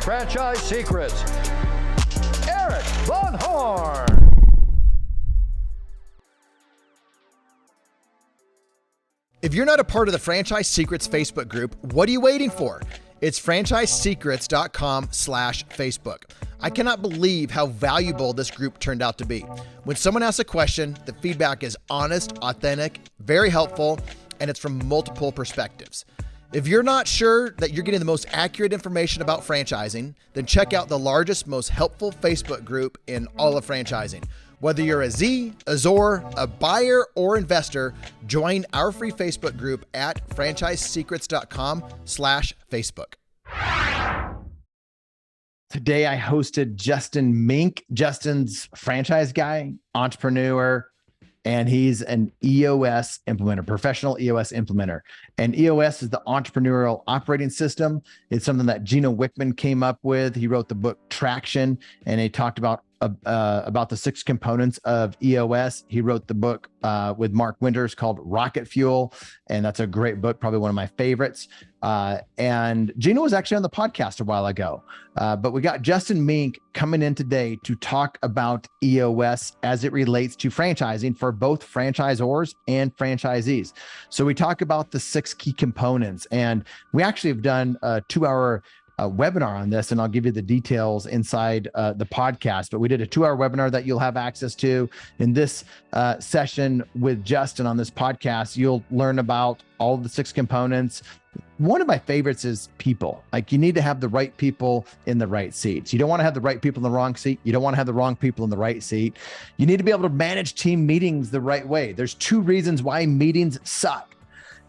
Franchise Secrets, Erik Von Horn. If you're not a part of the Franchise Secrets Facebook group, what are you waiting for? It's franchisesecrets.com/Facebook. I cannot believe how valuable this group turned out to be. When someone asks a question, the feedback is honest, authentic, very helpful, and it's from multiple perspectives. If you're not sure that you're getting the most accurate information about franchising, then check out the largest, most helpful Facebook group in all of franchising. Whether you're a Z, a Zor, a buyer, or investor, join our free Facebook group at franchisesecrets.com/Facebook. Today, I hosted Justin Mink. Justin's franchise guy, entrepreneur, and he's an EOS implementer, professional EOS implementer. And EOS is the Entrepreneurial Operating System. It's something that Gino Wickman came up with. He wrote the book Traction, and he talked about the 6 components of EOS. He wrote the book with Mark Winters called Rocket Fuel, and that's a great book, probably one of my favorites. And Gino was actually on the podcast a while ago, but we got Justin Mink coming in today to talk about EOS as it relates to franchising for both franchisors and franchisees. So we talk about the 6 key components, and we actually have done a 2-hour webinar on this, and I'll give you the details inside the podcast. But we did a 2-hour webinar that you'll have access to. In this session with Justin on this podcast, you'll learn about all of the 6 components. One of my favorites is people. Like, you need to have the right people in the right seats. You don't want to have the right people in the wrong seat. You don't want to have the wrong people in the right seat. You need to be able to manage team meetings the right way. There's 2 reasons why meetings suck.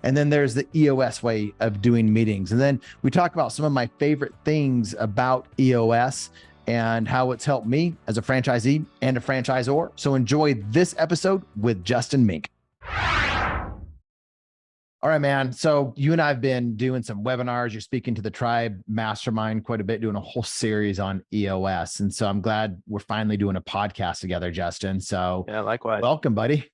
And then there's the EOS way of doing meetings. And then we talk about some of my favorite things about EOS and how it's helped me as a franchisee and a franchisor. So enjoy this episode with Justin Mink. All right, man. So you and I have been doing some webinars. You're speaking to the Tribe Mastermind quite a bit, doing a whole series on EOS. And so I'm glad we're finally doing a podcast together, Justin. So yeah, likewise. Welcome, buddy.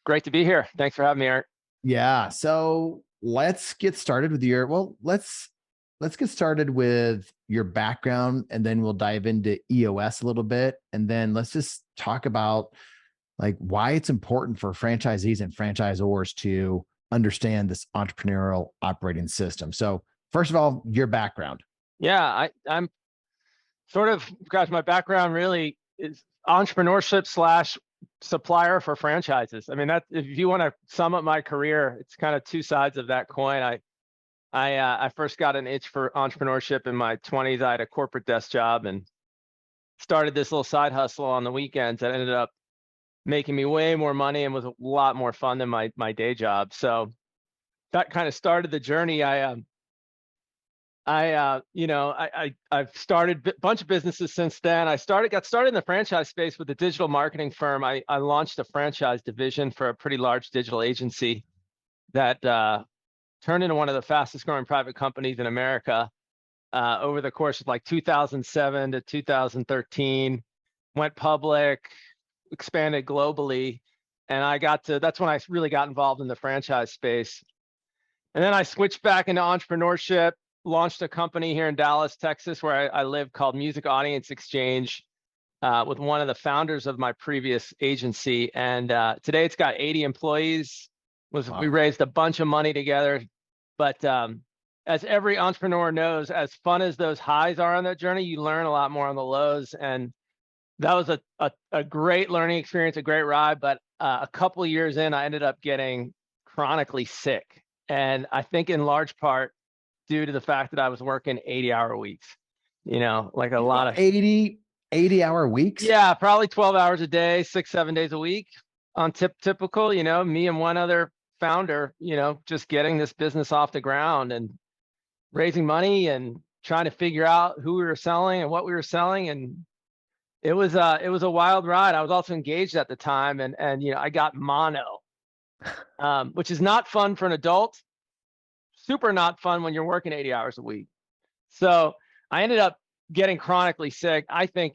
Great to be here. Thanks for having me, Erik. Yeah. So let's get started with let's get started with your background, and then we'll dive into EOS a little bit. And then let's just talk about like why it's important for franchisees and franchisors to understand this entrepreneurial operating system. So first of all, your background. Yeah, I'm sort of, gosh, my background really is entrepreneurship / supplier for franchises. I mean, that if you want to sum up my career, it's kind of 2 sides of that coin. I first got an itch for entrepreneurship in my 20s. I had a corporate desk job and started this little side hustle on the weekends that ended up making me way more money and was a lot more fun than my day job. So that kind of started the journey. I've started a bunch of businesses since then. got started in the franchise space with a digital marketing firm. I launched a franchise division for a pretty large digital agency that turned into one of the fastest growing private companies in America over the course of like 2007 to 2013, went public, expanded globally. And that's when I really got involved in the franchise space. And then I switched back into entrepreneurship, launched a company here in Dallas, Texas, where I live, called Music Audience Exchange, with one of the founders of my previous agency. And today it's got 80 employees. Wow. We raised a bunch of money together. But as every entrepreneur knows, as fun as those highs are on that journey, you learn a lot more on the lows. And that was a great learning experience, a great ride. But a couple of years in, I ended up getting chronically sick. And I think in large part, due to the fact that I was working 80-hour weeks, like a lot of 80-hour weeks. Yeah, probably 12 hours a day, 6-7 days a week on typical, me and one other founder, just getting this business off the ground and raising money and trying to figure out who we were selling and what we were selling. And it was a wild ride. I was also engaged at the time, and I got mono, which is not fun for an adult. Super not fun when you're working 80 hours a week. So I ended up getting chronically sick. I think,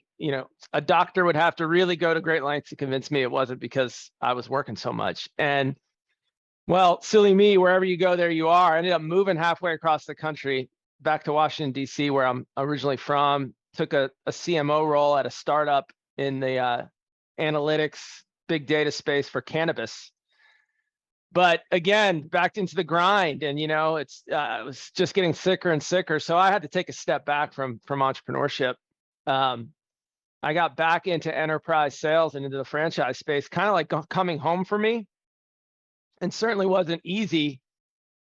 a doctor would have to really go to great lengths to convince me it wasn't because I was working so much. And well, silly me, wherever you go, there you are. I ended up moving halfway across the country back to Washington, D.C., where I'm originally from, took a CMO role at a startup in the analytics, big data space for cannabis. But again, back into the grind, and I was just getting sicker and sicker, so I had to take a step back from entrepreneurship. I got back into enterprise sales and into the franchise space, kind of like coming home for me, and certainly wasn't easy,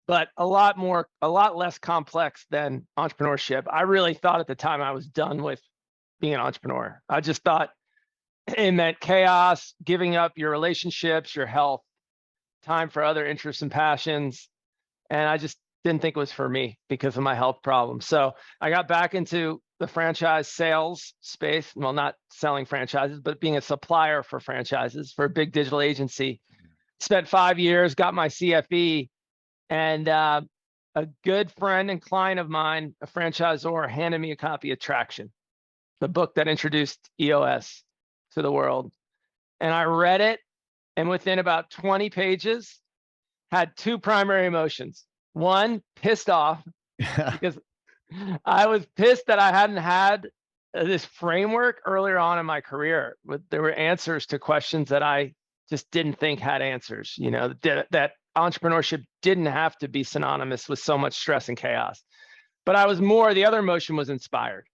but a lot less complex than entrepreneurship. I really thought at the time I was done with being an entrepreneur. I just thought it meant chaos, giving up your relationships, your health, time for other interests and passions. And I just didn't think it was for me because of my health problems. So I got back into the franchise sales space. Well, not selling franchises, but being a supplier for franchises for a big digital agency. Spent 5 years, got my CFE, and a good friend and client of mine, a franchisor, handed me a copy of Traction, the book that introduced EOS to the world. And I read it, and within about 20 pages, had two primary emotions. One, pissed off, because I was pissed that I hadn't had this framework earlier on in my career. There were answers to questions that I just didn't think had answers, that entrepreneurship didn't have to be synonymous with so much stress and chaos. But the other emotion was inspired.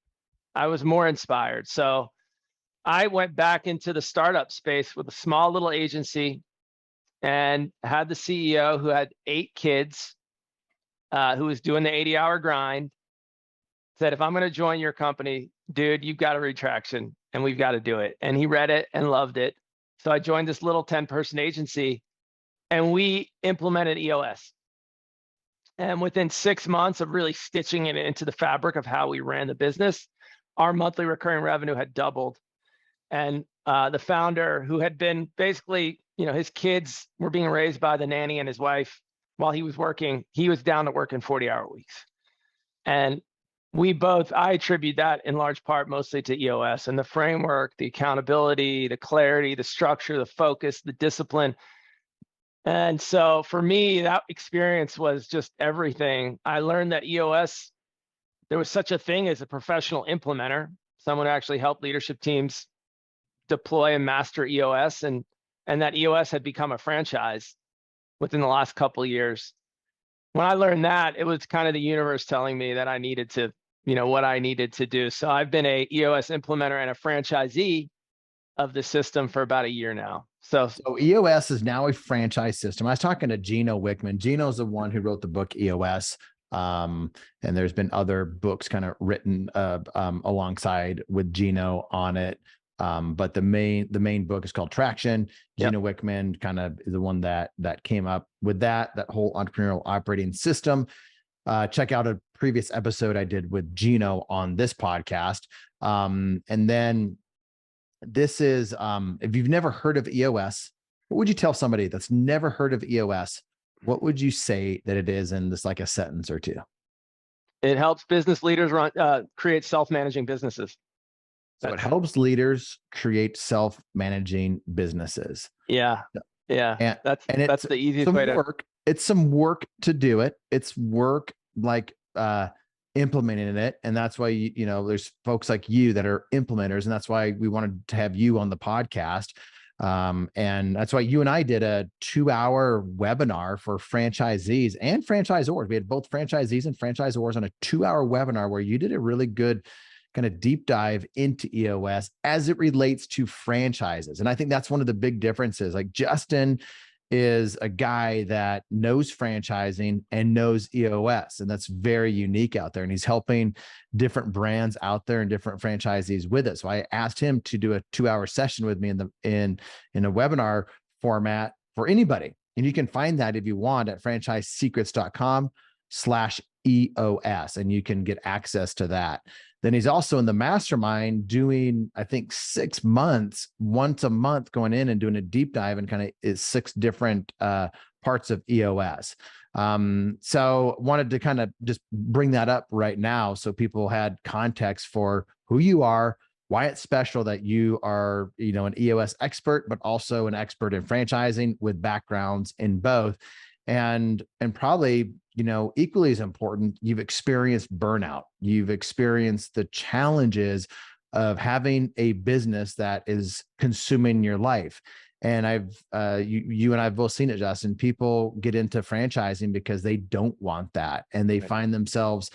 I was more inspired. So I went back into the startup space with a small little agency and had the CEO who had 8 kids, who was doing the 80-hour grind, said, if I'm going to join your company, dude, you've got to read Traction and we've got to do it. And he read it and loved it. So I joined this little 10-person agency and we implemented EOS. And within 6 months of really stitching it into the fabric of how we ran the business, our monthly recurring revenue had doubled. And the founder, who had been basically, his kids were being raised by the nanny and his wife while he was working, he was down to working 40-hour weeks. And I attribute that in large part mostly to EOS and the framework, the accountability, the clarity, the structure, the focus, the discipline. And so for me, that experience was just everything. I learned that EOS, there was such a thing as a professional implementer, someone who actually helped leadership teams deploy and master EOS, and that EOS had become a franchise within the last couple of years. When I learned that, it was kind of the universe telling me that I needed to, what I needed to do. So I've been a EOS implementer and a franchisee of the system for about a year now. So EOS is now a franchise system. I was talking to Gino Wickman. Gino's the one who wrote the book EOS. And there's been other books kind of written alongside with Gino on it. But the main book is called Traction. Gino Wickman kind of is the one that came up with that whole entrepreneurial operating system. Check out a previous episode I did with Gino on this podcast. And then this is, if you've never heard of EOS, what would you tell somebody that's never heard of EOS? What would you say that it is in this, like a sentence or two? It helps business leaders create self-managing businesses. So it helps leaders create self-managing businesses. Yeah. And that's the easiest way to work. It's some work to do it. It's work like implementing it. And that's why, there's folks like you that are implementers. And that's why we wanted to have you on the podcast. And that's why you and I did a 2-hour webinar for franchisees and franchisors. We had both franchisees and franchisors on a 2-hour webinar where you did a really good kind of deep dive into EOS as it relates to franchises. And I think that's one of the big differences. Like Justin is a guy that knows franchising and knows EOS, and that's very unique out there. And he's helping different brands out there and different franchisees with it. So I asked him to do a 2-hour session with me in a webinar format for anybody. And you can find that if you want at franchisesecrets.com/EOS, and you can get access to that. Then he's also in the mastermind doing, I think, 6 months, once a month, going in and doing a deep dive and kind of is 6 different parts of EOS. So wanted to kind of just bring that up right now so people had context for who you are, why it's special that you are, an EOS expert, but also an expert in franchising with backgrounds in both. And probably equally as important, you've experienced burnout. You've experienced the challenges of having a business that is consuming your life. And you and I've both seen it, Justin. People get into franchising because they don't want that, and they find themselves,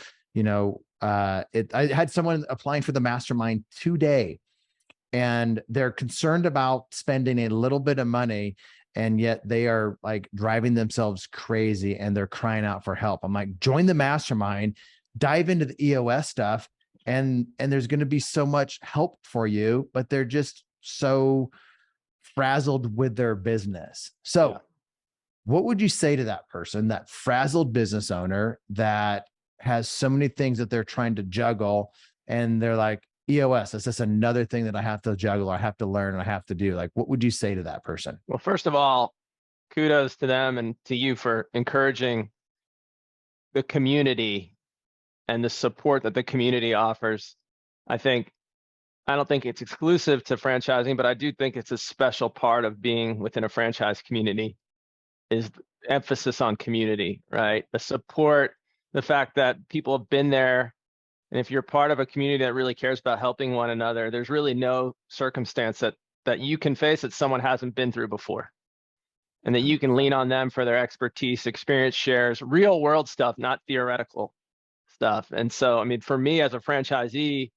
I had someone applying for the mastermind today, and they're concerned about spending a little bit of money, and yet they are like driving themselves crazy and they're crying out for help. I'm like, join the mastermind, dive into the EOS stuff, and there's going to be so much help for you, but they're just so frazzled with their business. So what would you say to that person, that frazzled business owner that has so many things that they're trying to juggle, and they're like, EOS, that's just another thing that I have to juggle, I have to learn, and I have to do? Like, what would you say to that person? Well, first of all, kudos to them and to you for encouraging the community and the support that the community offers. I don't think it's exclusive to franchising, but I do think it's a special part of being within a franchise community, is emphasis on community, right? The support, the fact that people have been there. And if you're part of a community that really cares about helping one another, there's really no circumstance that you can face that someone hasn't been through before. And that you can lean on them for their expertise, experience shares, real world stuff, not theoretical stuff. And so, I mean, for me as a franchisee,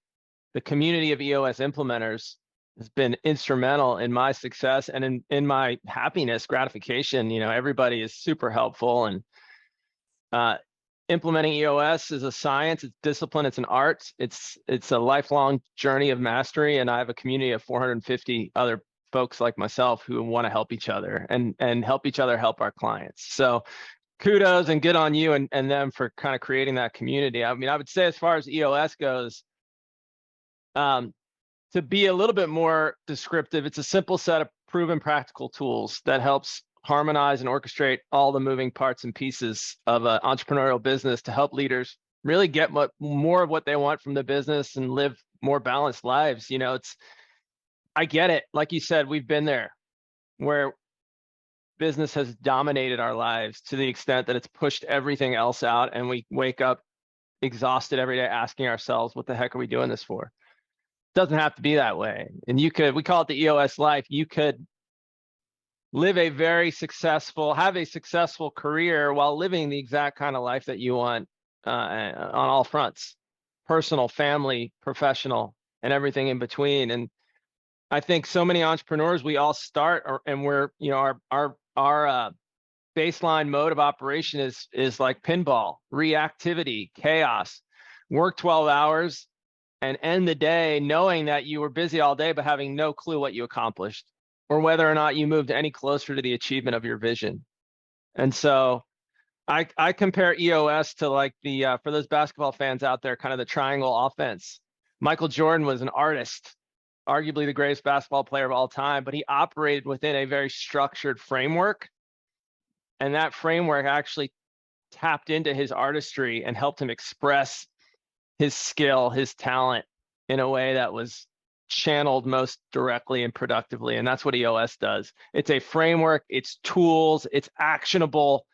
the community of EOS implementers has been instrumental in my success and in my happiness, gratification. Everybody is super helpful, and implementing EOS is a science, it's discipline, it's an art, it's a lifelong journey of mastery. And I have a community of 450 other folks like myself who want to help each other and help each other help our clients. So kudos and good on you and them for kind of creating that community. I mean, I would say as far as EOS goes, to be a little bit more descriptive, it's a simple set of proven practical tools that helps harmonize and orchestrate all the moving parts and pieces of an entrepreneurial business to help leaders really get more of what they want from the business and live more balanced lives. I get it. Like you said, we've been there where business has dominated our lives to the extent that it's pushed everything else out, and we wake up exhausted every day asking ourselves, what the heck are we doing this for? It doesn't have to be that way. And we call it the EOS life. You could have a successful career while living the exact kind of life that you want on all fronts: personal, family, professional, and everything in between. And I think so many entrepreneurs, we all start, and we're, our baseline mode of operation is like pinball, reactivity, chaos. Work 12 hours and end the day knowing that you were busy all day, but having no clue what you accomplished or whether or not you moved any closer to the achievement of your vision. And so I compare EOS to like for those basketball fans out there, kind of the triangle offense. Michael Jordan was an artist, arguably the greatest basketball player of all time, but he operated within a very structured framework. And that framework actually tapped into his artistry and helped him express his skill, his talent in a way that was channeled most directly and productively. And that's what EOS does. It's a framework, it's tools, it's actionable,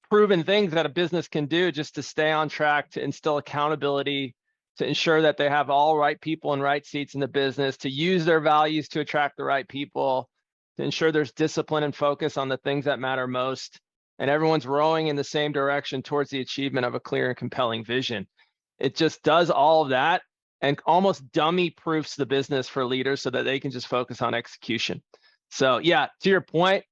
proven things that a business can do just to stay on track, to instill accountability, to ensure that they have all right people in right seats in the business, to use their values to attract the right people, to ensure there's discipline and focus on the things that matter most, and everyone's rowing in the same direction towards the achievement of a clear and compelling vision. It just does all of that and almost dummy proofs the business for leaders so that they can just focus on execution. So yeah, to your point,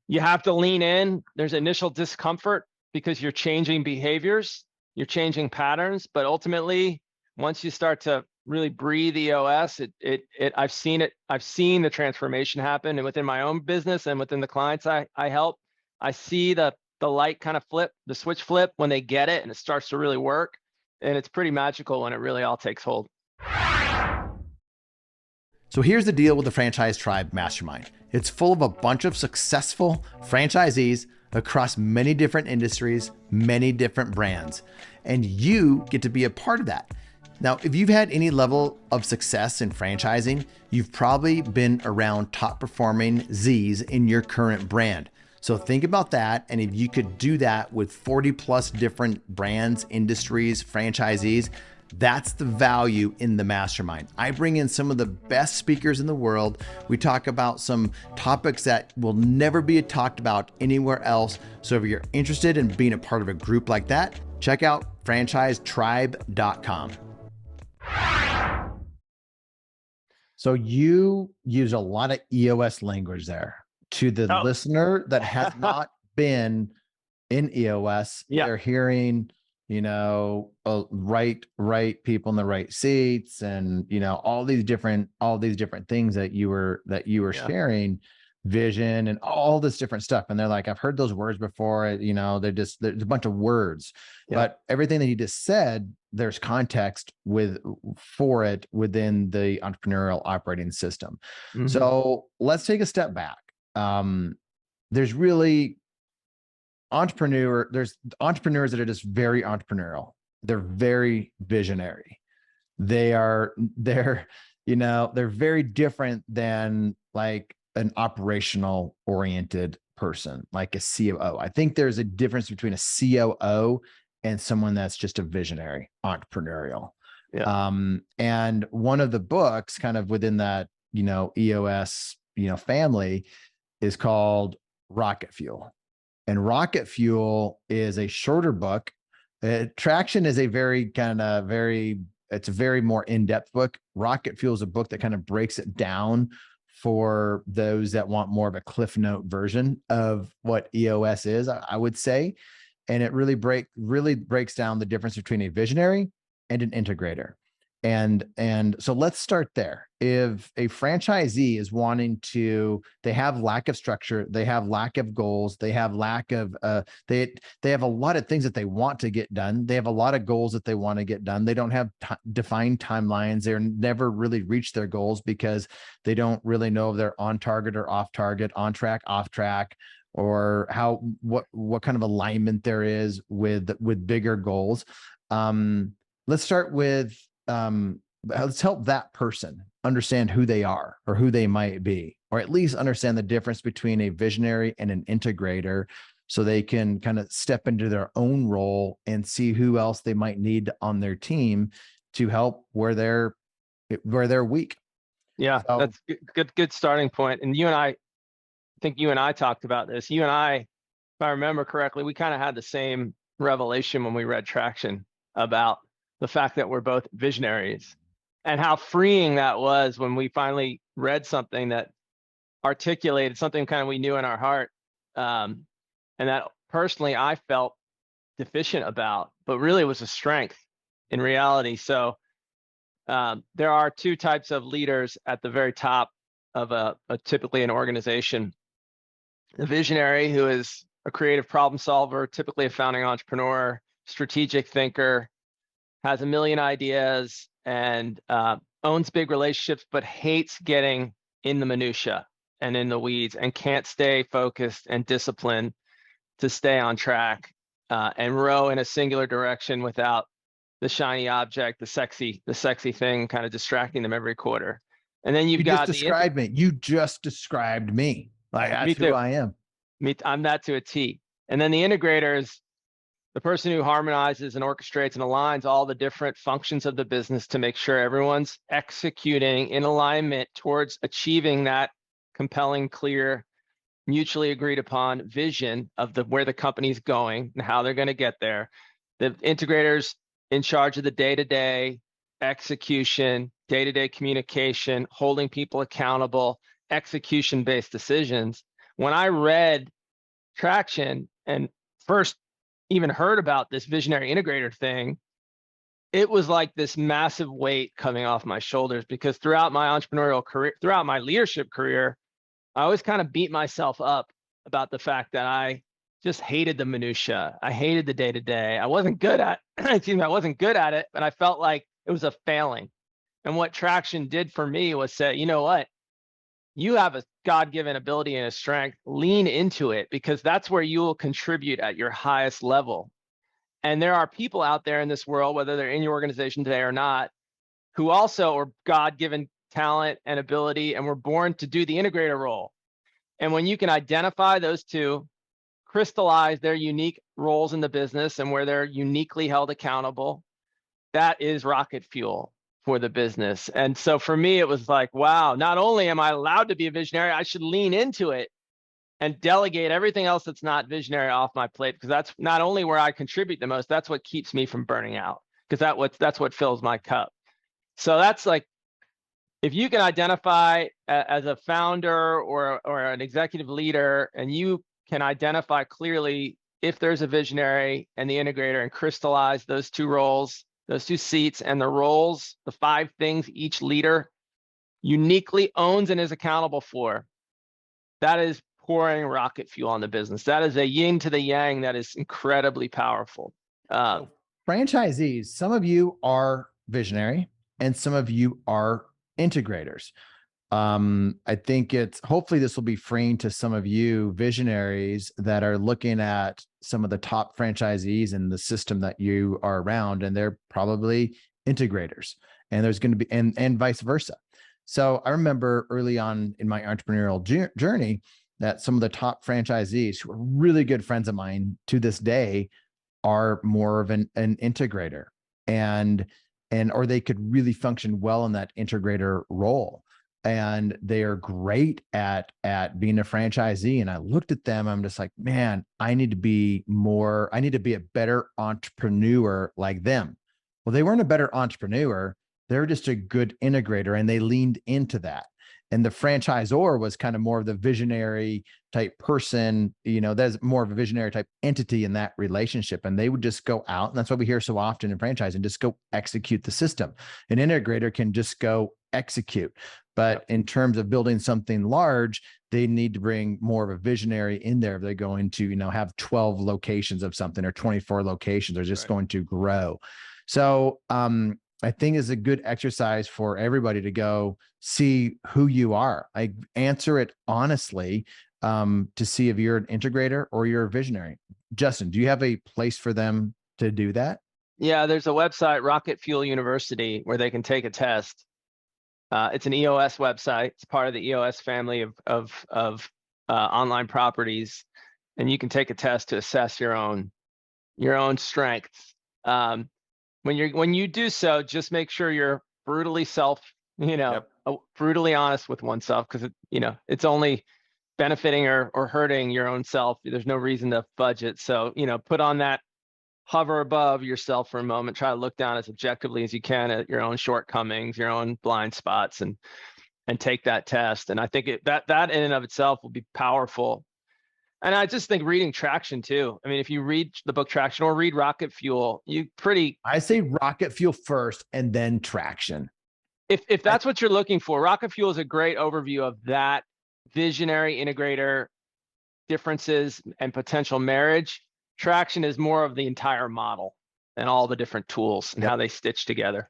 you have to lean in. There's initial discomfort because you're changing behaviors, you're changing patterns, but ultimately, once you start to really breathe EOS, I've seen the transformation happen, and within my own business and within the clients I help, I see the light kind of flip, the switch flip when they get it and it starts to really work. And it's pretty magical when it really all takes hold. So here's the deal with the Franchise Tribe Mastermind. It's full of a bunch of successful franchisees across many different industries, many different brands, and you get to be a part of that. Now, if you've had any level of success in franchising, you've probably been around top performing Z's in your current brand. So think about that. And if you could do that with 40 plus different brands, industries, franchisees, that's the value in the mastermind. I bring in some of the best speakers in the world. We talk about some topics that will never be talked about anywhere else. So if you're interested in being a part of a group like that, check out franchisetribe.com. So you use a lot of EOS language there. To the listener that has not been in EOS, they're hearing, right people in the right seats, and all these different things that you were sharing, vision and all this different stuff. And they're like, I've heard those words before. There's a bunch of words, but everything that you just said, there's context for it within the entrepreneurial operating system. Mm-hmm. So let's take a step back. There's really there's entrepreneurs that are just very entrepreneurial. They're very visionary. They're very different than like an operational oriented person, like a COO. I think there's a difference between a COO and someone that's just a visionary entrepreneurial. And one of the books kind of within that, EOS, family is called Rocket Fuel. And Rocket Fuel is a shorter book. Traction is a very it's a very more in-depth book. Rocket Fuel is a book that kind of breaks it down for those that want more of a Cliff Note version of what EOS is, I would say. And it really breaks down the difference between a visionary and an integrator. And so let's start there. If a franchisee is they have lack of structure, they have lack of goals, they have lack of, they have a lot of things that they want to get done. They have a lot of goals that they want to get done. They don't have defined timelines. They're never really reached their goals because they don't really know if they're on target or off target, on track, off track, or what kind of alignment there is with bigger goals. Let's start with, let's help that person understand who they are or who they might be, or at least understand the difference between a visionary and an integrator, so they can kind of step into their own role and see who else they might need on their team to help where they're weak. Yeah, so, that's good starting point. And I think you and I talked about this. You and I, if I remember correctly, we kind of had the same revelation when we read Traction about the fact that we're both visionaries, and how freeing that was when we finally read something that articulated something kind of we knew in our heart, and that personally I felt deficient about, but really was a strength in reality. So there are two types of leaders at the very top of a typically an organization: the visionary, who is a creative problem solver, typically a founding entrepreneur, strategic thinker, has a million ideas, and owns big relationships, but hates getting in the minutia and in the weeds, and can't stay focused and disciplined to stay on track and row in a singular direction without the shiny object, the sexy thing kind of distracting them every quarter. And then you just described me. You just described me. Like, that's who I am. I'm that to a T. And then the integrators, the person who harmonizes and orchestrates and aligns all the different functions of the business to make sure everyone's executing in alignment towards achieving that compelling, clear, mutually agreed upon vision of where the company's going and how they're going to get there. The integrators in charge of the day-to-day execution, day-to-day communication, holding people accountable, execution-based decisions. When I read Traction and first even heard about this visionary integrator thing, it was like this massive weight coming off my shoulders, because throughout my entrepreneurial career, throughout my leadership career, I always kind of beat myself up about the fact that I just hated the minutia. I hated the day-to-day. I wasn't good at it, but I felt like it was a failing. And what Traction did for me was say, you know what? You have a God-given ability and a strength, lean into it, because that's where you will contribute at your highest level. And there are people out there in this world, whether they're in your organization today or not, who also are God-given talent and ability and were born to do the integrator role. And when you can identify those two crystallize their unique roles in the business and where they're uniquely held accountable, that is rocket fuel for the business. And so for me, it was like, wow, not only am I allowed to be a visionary, I should lean into it and delegate everything else that's not visionary off my plate, because that's not only where I contribute the most, that's what keeps me from burning out, because that's what fills my cup. So that's like, if you can identify as a founder or an executive leader, and you can identify clearly if there's a visionary and the integrator, and crystallize those two roles, those two seats, and the roles, the 5 things each leader uniquely owns and is accountable for, that is pouring rocket fuel on the business. That is a yin to the yang that is incredibly powerful. So franchisees, some of you are visionary and some of you are integrators. I think hopefully this will be freeing to some of you visionaries that are looking at some of the top franchisees in the system that you are around, and they're probably integrators, and there's going to be, and vice versa. So I remember early on in my entrepreneurial journey that some of the top franchisees who are really good friends of mine to this day are more of an integrator, or they could really function well in that integrator role. And they are great at being a franchisee. And I looked at them, I'm just like, man, I need to be a better entrepreneur like them. Well, they weren't a better entrepreneur. They're just a good integrator, and they leaned into that. And the franchisor was kind of more of the visionary type person, there's more of a visionary type entity in that relationship. And they would just go out. And that's what we hear so often in franchising, just go execute the system. An integrator can just go execute. But in terms of building something large, they need to bring more of a visionary in there. If they're going to, have 12 locations of something or 24 locations, they're just going to grow. So, I think is a good exercise for everybody to go see who you are. I answer it honestly to see if you're an integrator or you're a visionary. Justin, do you have a place for them to do that? Yeah, there's a website, Rocket Fuel University, where they can take a test. It's an EOS website. It's part of the EOS family of online properties, and you can take a test to assess your own strengths. When you do so, just make sure you're brutally brutally honest with oneself, because it's only benefiting or hurting your own self. There's no reason to fudge it. So put on that, hover above yourself for a moment, try to look down as objectively as you can at your own shortcomings, your own blind spots, and take that test. And I think that in and of itself will be powerful. And I just think reading Traction too. I mean, if you read the book Traction or read Rocket Fuel, I say Rocket Fuel first and then Traction. If that's what you're looking for, Rocket Fuel is a great overview of that visionary integrator differences and potential marriage. Traction is more of the entire model and all the different tools and how they stitch together.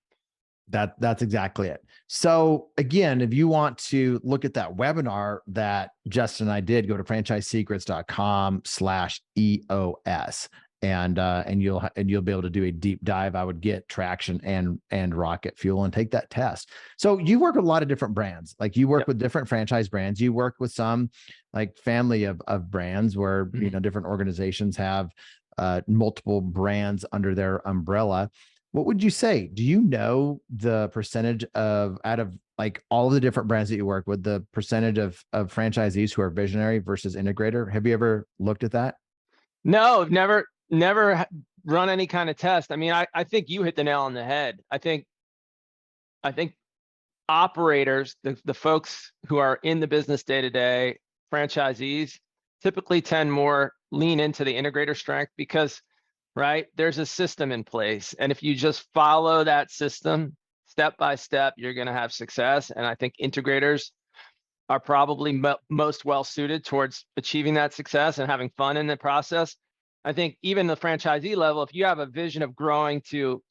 That's exactly it. So again, if you want to look at that webinar that Justin and I did, go to franchisesecrets.com/EOS, and you'll be able to do a deep dive. I would get Traction and Rocket Fuel and take that test. So you work with a lot of different brands. Like you work with different franchise brands. You work with some like family of brands where different organizations have multiple brands under their umbrella. What would you say? Do you know the percentage out of like all of the different brands that you work with, the percentage of franchisees who are visionary versus integrator? Have you ever looked at that? No, never run any kind of test. I mean, I think you hit the nail on the head. I think operators, the folks who are in the business day to day, franchisees, typically tend more lean into the integrator strength because, right, there's a system in place. And if you just follow that system step by step, you're going to have success. And I think integrators are probably most well suited towards achieving that success and having fun in the process. I think even the franchisee level, if you have a vision of growing to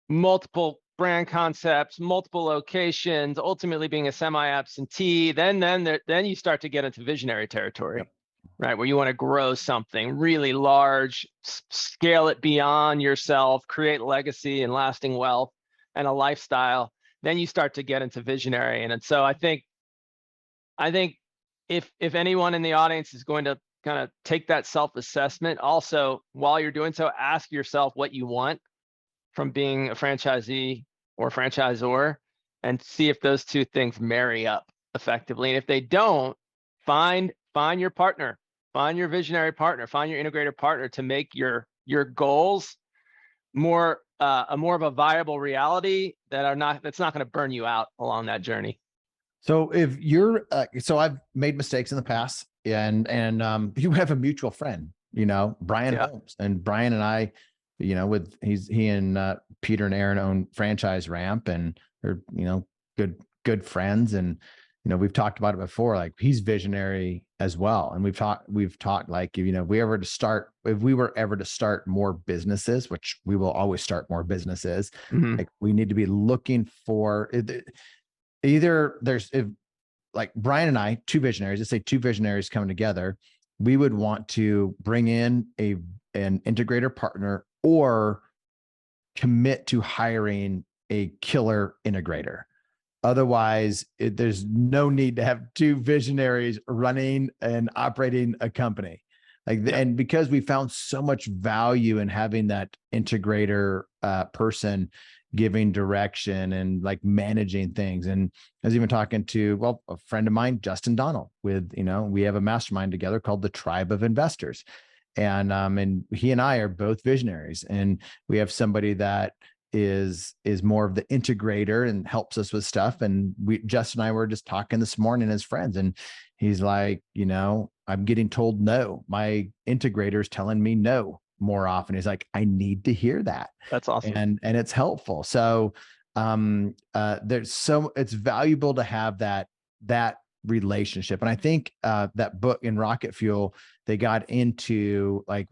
multiple brand concepts, multiple locations, ultimately being a semi-absentee, then you start to get into visionary territory, right? Where you want to grow something really large, scale it beyond yourself, create legacy and lasting wealth and a lifestyle. Then you start to get into visionary. And so I think if anyone in the audience is going to kind of take that self-assessment. Also, while you're doing so, ask yourself what you want from being a franchisee or franchisor, and see if those two things marry up effectively. And if they don't, find your partner, find your visionary partner, find your integrator partner to make your goals more of a viable reality that's not going to burn you out along that journey. So if you're, so I've made mistakes in the past, and you have a mutual friend, Brian Holmes, and Brian and I, he and Peter and Aaron own Franchise Ramp, and they're, good friends. And, we've talked about it before, like he's visionary as well. And we've talked like, if we were ever to start more businesses, which we will always start more businesses, like we need to be looking for either if like Brian and I, two visionaries, let's say two visionaries coming together, we would want to bring in an integrator partner or commit to hiring a killer integrator. Otherwise, there's no need to have two visionaries running and operating a company. And because we found so much value in having that integrator person giving direction and like managing things. And I was even talking to, a friend of mine, Justin Donnell, with, we have a mastermind together called the Tribe of Investors. And he and I are both visionaries, and we have somebody that is more of the integrator and helps us with stuff. And Justin and I were just talking this morning as friends, and he's like, I'm getting told no. My integrator is telling me no more often. He's like, I need to hear that. That's awesome. And it's helpful. So it's valuable to have that relationship. And I think that book in Rocket Fuel, they got into like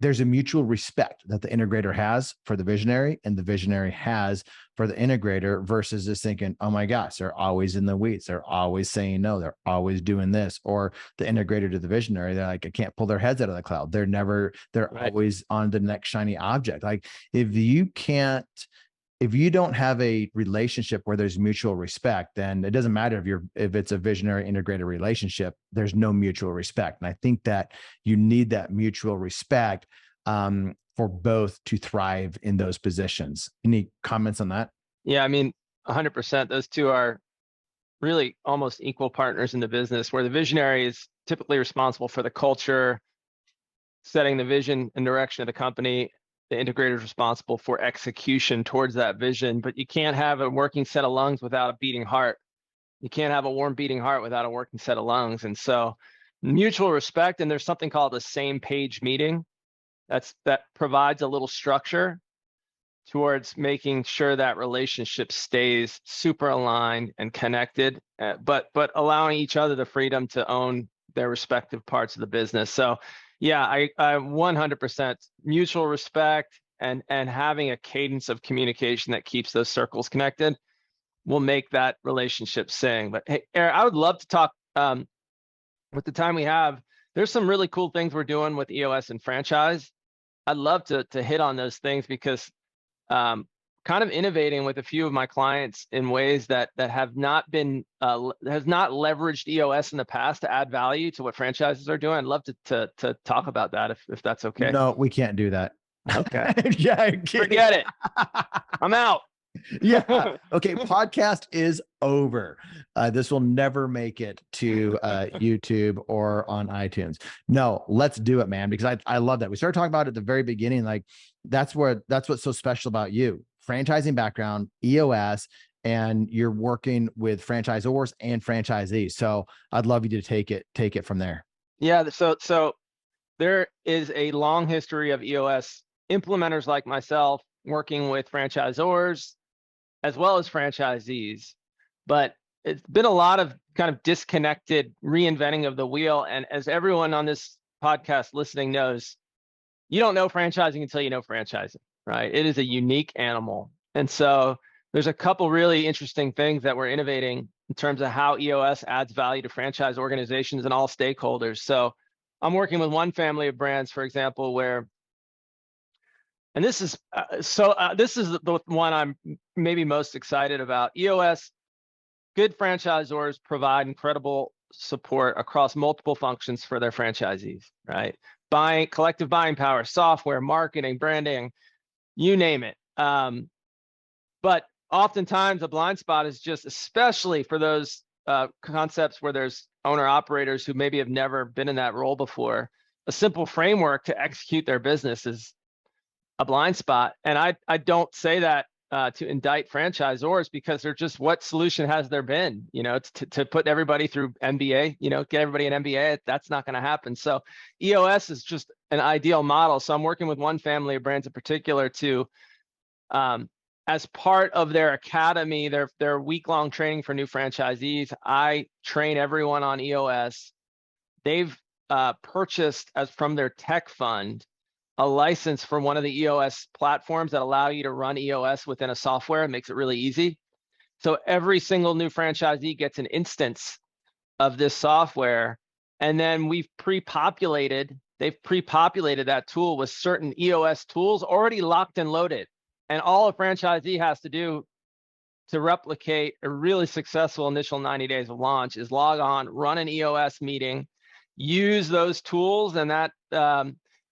there's a mutual respect that the integrator has for the visionary and the visionary has for the integrator, versus just thinking, oh my gosh, they're always in the weeds. They're always saying no. They're always doing this. Or the integrator to the visionary, they're like, I can't pull their heads out of the cloud. They're right. always on the next shiny object. Like if you don't have a relationship where there's mutual respect, then it doesn't matter if it's a visionary integrated relationship, there's no mutual respect. And I think that you need that mutual respect for both to thrive in those positions. Any comments on that? Yeah, I mean, 100%. Those two are really almost equal partners in the business, where the visionary is typically responsible for the culture, setting the vision and direction of the company. The integrator is responsible for execution towards that vision. But you can't have a working set of lungs without a beating heart. You can't have a warm beating heart without a working set of lungs. And so mutual respect, and there's something called the same page meeting that provides a little structure towards making sure that relationship stays super aligned and connected, but allowing each other the freedom to own their respective parts of the business. So yeah, I 100% mutual respect and having a cadence of communication that keeps those circles connected will make that relationship sing. But hey, Erik, I would love to talk with the time we have. There's some really cool things we're doing with EOS and franchise. I'd love to hit on those things, because kind of innovating with a few of my clients in ways that have not been has not leveraged EOS in the past to add value to what franchises are doing. I'd love to talk about that if that's okay. No, we can't do that. Okay. Yeah, forget it. I'm out. Yeah. Okay. Podcast is over. This will never make it to YouTube or on iTunes. No, let's do it, man, because I love that. We started talking about it at the very beginning. Like that's what's so special about you. Franchising background, EOS, and you're working with franchisors and franchisees. So I'd love you to take it from there. Yeah. So there is a long history of EOS implementers like myself working with franchisors as well as franchisees, but it's been a lot of kind of disconnected reinventing of the wheel. And as everyone on this podcast listening knows, you don't know franchising until you know franchising, right? It is a unique animal. And so there's a couple really interesting things that we're innovating in terms of how EOS adds value to franchise organizations and all stakeholders. So I'm working with one family of brands, for example, where, and this is the one I'm maybe most excited about. EOS, good franchisors provide incredible support across multiple functions for their franchisees, right? Collective buying power, software, marketing, branding, you name it. But oftentimes a blind spot is just, especially for those concepts where there's owner operators who maybe have never been in that role before, a simple framework to execute their business is a blind spot. And I don't say that to indict franchisors, because they're just, what solution has there been? You know, to put everybody through MBA, you know, get everybody an MBA, that's not going to happen. So EOS is just an ideal model. So I'm working with one family of brands in particular to, as part of their academy, their week-long training for new franchisees, I train everyone on EOS. They've purchased, as from their tech fund, a license for one of the EOS platforms that allow you to run EOS within a software. It makes it really easy. So every single new franchisee gets an instance of this software, and then they've pre-populated that tool with certain EOS tools already locked and loaded. And all a franchisee has to do to replicate a really successful initial 90 days of launch is log on, run an EOS meeting, use those tools and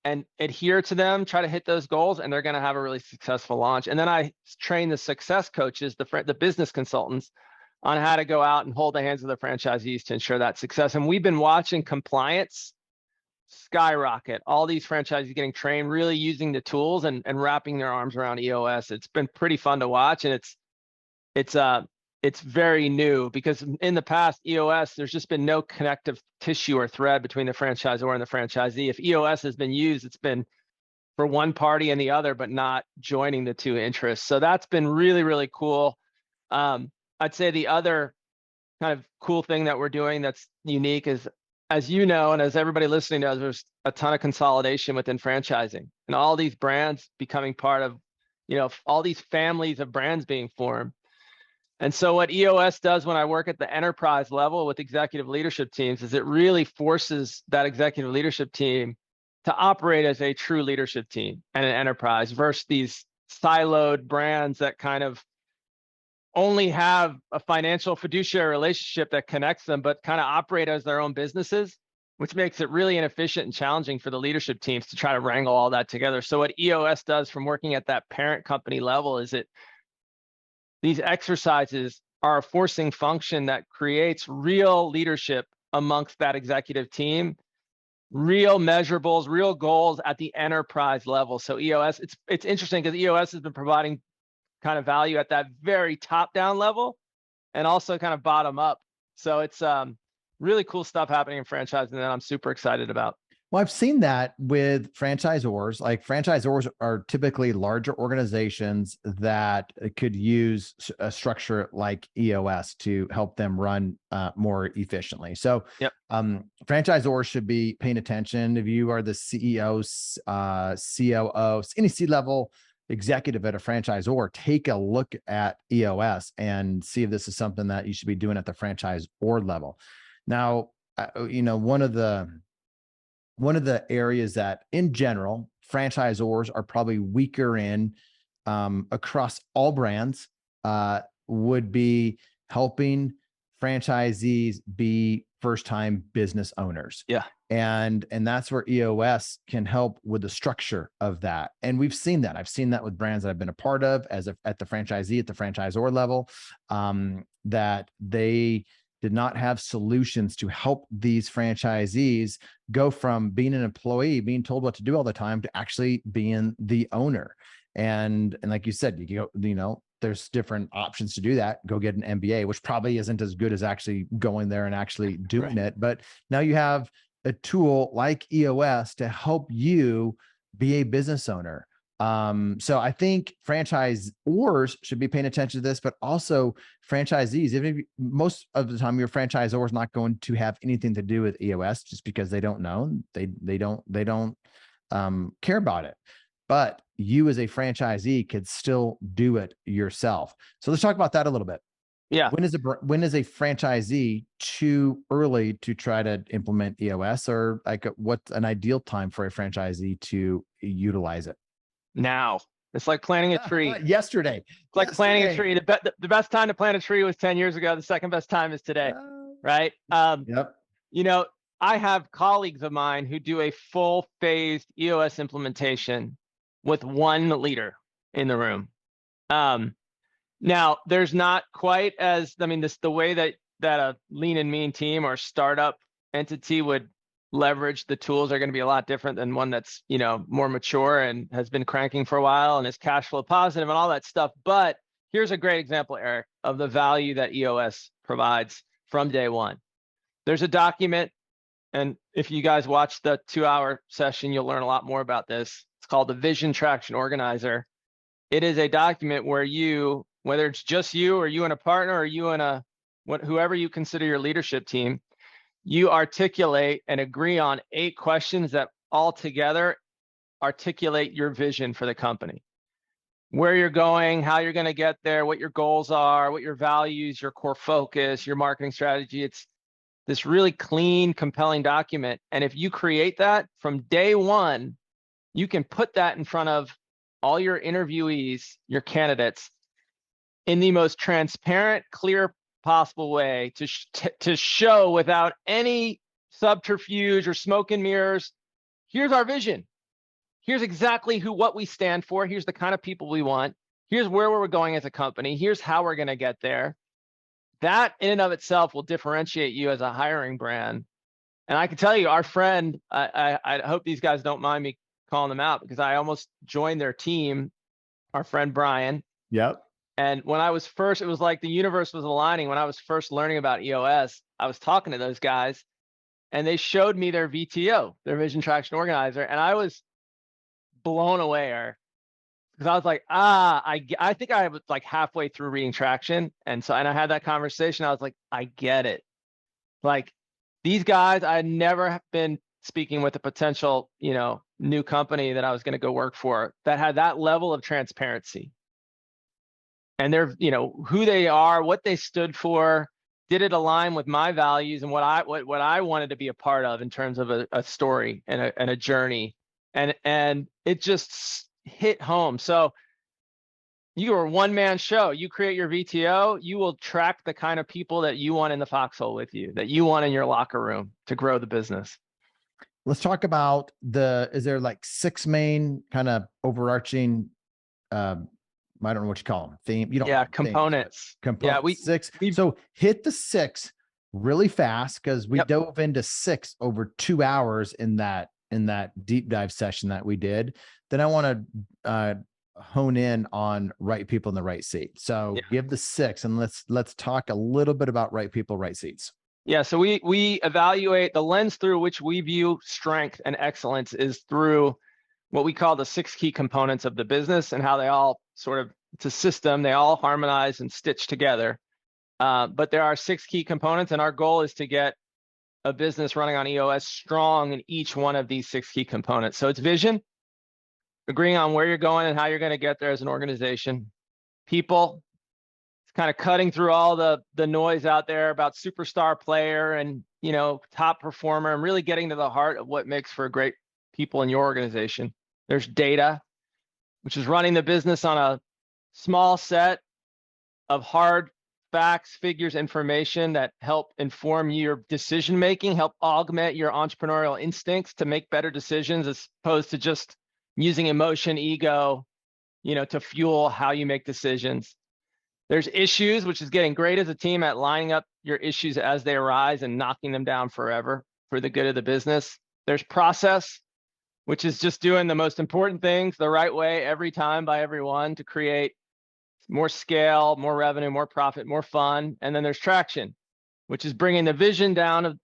and adhere to them, try to hit those goals, and they're going to have a really successful launch. And then I train the success coaches, the business consultants, on how to go out and hold the hands of the franchisees to ensure that success. And we've been watching compliance skyrocket. All these franchisees getting trained, really using the tools and wrapping their arms around EOS. It's been pretty fun to watch, and it's very new, because in the past, EOS, there's just been no connective tissue or thread between the franchisor and the franchisee. If EOS has been used, it's been for one party and the other, but not joining the two interests. So that's been really, really cool. I'd say the other kind of cool thing that we're doing that's unique is, as you know, and as everybody listening knows, there's a ton of consolidation within franchising, and all these brands becoming part of, you know, all these families of brands being formed. And so what EOS does when I work at the enterprise level with executive leadership teams is it really forces that executive leadership team to operate as a true leadership team and an enterprise, versus these siloed brands that kind of only have a financial fiduciary relationship that connects them, but kind of operate as their own businesses, which makes it really inefficient and challenging for the leadership teams to try to wrangle all that together. So what EOS does from working at that parent company level is these exercises are a forcing function that creates real leadership amongst that executive team, real measurables, real goals at the enterprise level. So EOS, it's interesting because EOS has been providing kind of value at that very top-down level and also kind of bottom up. So it's really cool stuff happening in franchising that I'm super excited about. Well, I've seen that with franchisors. Like, franchisors are typically larger organizations that could use a structure like EOS to help them run more efficiently. So yep. Franchisors should be paying attention. If you are the CEO, COO, any C-level executive at a franchisor, take a look at EOS and see if this is something that you should be doing at the franchisor level. Now, you know, one of the areas that in general franchisors are probably weaker in across all brands would be helping franchisees be first-time business owners. Yeah. And that's where EOS can help with the structure of that. And we've seen that. I've seen that with brands that I've been a part of at the franchisor level, that they did not have solutions to help these franchisees go from being an employee, being told what to do all the time, to actually being the owner. And like you said, there's different options to do that. Go get an MBA, which probably isn't as good as actually going there and actually doing it. But now you have a tool like EOS to help you be a business owner. So I think franchisors should be paying attention to this, but also franchisees. Even if most of the time your franchisor is not going to have anything to do with EOS, just because they don't know, they don't care about it. But you as a franchisee could still do it yourself. So let's talk about that a little bit. Yeah. When is a franchisee too early to try to implement EOS, or like what's an ideal time for a franchisee to utilize it? Now. It's like planting a tree. Yesterday. It's like planting a tree. The best time to plant a tree was 10 years ago. The second best time is today. right? Yep. You know, I have colleagues of mine who do a full phased EOS implementation with one leader in the room. Now there's not quite as, I mean, the way that a lean and mean team or startup entity would leverage the tools are going to be a lot different than one that's, you know, more mature and has been cranking for a while and is cash flow positive and all that stuff. But here's a great example, Eric, of the value that EOS provides from day one. There's a document, and if you guys watch the 2-hour session, you'll learn a lot more about this. It's called the Vision Traction Organizer. It is a document where you, whether it's just you or you and a partner or you and whoever you consider your leadership team, you articulate and agree on 8 questions that all together articulate your vision for the company. Where you're going, how you're going to get there, what your goals are, what your values, your core focus, your marketing strategy. It's this really clean, compelling document. And if you create that from day one, you can put that in front of all your interviewees, your candidates, in the most transparent, clear possible way to show without any subterfuge or smoke and mirrors. Here's our vision. Here's exactly what we stand for. Here's the kind of people we want. Here's where we're going as a company. Here's how we're going to get there. That in and of itself will differentiate you as a hiring brand. And I can tell you, our friend, I hope these guys don't mind me calling them out because I almost joined their team, our friend Brian. Yep. And when I was first, it was like the universe was aligning. When I was first learning about EOS, I was talking to those guys and they showed me their VTO, their Vision Traction Organizer. And I was blown away, Eric, because I was like, I think I was like halfway through reading Traction. And I had that conversation. I was like, I get it. Like these guys, I had never been speaking with a potential, you know, new company that I was going to go work for that had that level of transparency. And they're, you know, who they are, what they stood for, did it align with my values and what I wanted to be a part of in terms of a story and a journey. And it just hit home. So you are a one-man show. You create your VTO, you will track the kind of people that you want in the foxhole with you, that you want in your locker room to grow the business. Let's talk about is there like 6 main kind of overarching, I don't know what you call them, theme. You don't. Yeah, components. Components. 6. So hit the 6 really fast because we dove into 6 over 2 hours in that deep dive session that we did. Then I want to hone in on right people in the right seat. So give the 6 and let's talk a little bit about right people, right seats. Yeah, so we evaluate the lens through which we view strength and excellence is through what we call the 6 key components of the business and how they all sort of, it's a system, they all harmonize and stitch together. But there are 6 key components and our goal is to get a business running on EOS strong in each one of these 6 key components. So it's vision, agreeing on where you're going and how you're going to get there as an organization. People, it's kind of cutting through all the noise out there about superstar player and, you know, top performer and really getting to the heart of what makes for great people in your organization. There's data, which is running the business on a small set of hard facts, figures, information that help inform your decision making, help augment your entrepreneurial instincts to make better decisions as opposed to just using emotion, ego, you know, to fuel how you make decisions. There's issues, which is getting great as a team at lining up your issues as they arise and knocking them down forever for the good of the business. There's process, which is just doing the most important things the right way every time by everyone to create more scale, more revenue, more profit, more fun. And then there's traction, which is bringing the vision down of